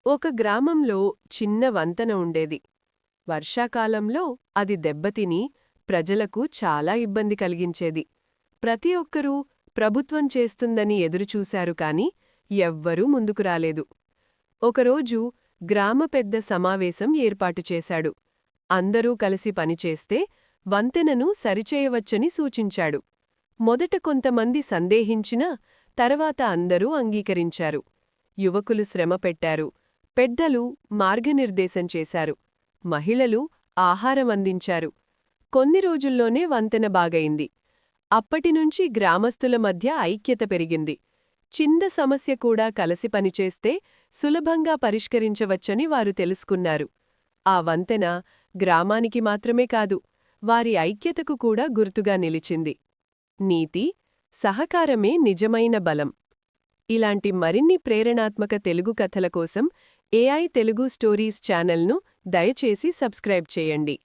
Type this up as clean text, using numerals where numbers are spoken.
ఒక గ్రామంలో చిన్న వంతెన ఉండేది. వర్షాకాలంలో అది దెబ్బతిని ప్రజలకు చాలా ఇబ్బంది కలిగించేది. ప్రతి ఒక్కరూ ప్రభుత్వం చేస్తుందని ఎదురుచూశారు కాని ఎవ్వరూ ముందుకు రాలేదు. ఒకరోజు గ్రామ పెద్ద సమావేశం ఏర్పాటు చేశాడు. అందరూ కలిసి పనిచేస్తే వంతెనను సరిచేయవచ్చని సూచించాడు. మొదట కొంతమంది సందేహించినా తర్వాత అందరూ అంగీకరించారు. యువకులు శ్రమ పెట్టారు. పెద్దలు మార్గనిర్దేశం చేశారు. మహిళలు ఆహారం అందించారు. కొన్ని రోజుల్లోనే వంతెన బాగయింది. అప్పటినుంచి గ్రామస్తుల మధ్య ఐక్యత పెరిగింది. చిన్న సమస్య కూడా కలసి పనిచేస్తే సులభంగా పరిష్కరించవచ్చని వారు తెలుసుకున్నారు. ఆ వంతెన గ్రామానికి మాత్రమే కాదు, వారి ఐక్యతకు కూడా గుర్తుగా నిలిచింది. నీతి: సహకారమే నిజమైన బలం. ఇలాంటి మరిన్ని ప్రేరణాత్మక తెలుగు కథల కోసం AI తెలుగు స్టోరీస్ ఛానల్ను దయచేసి సబ్స్క్రైబ్ చేయండి.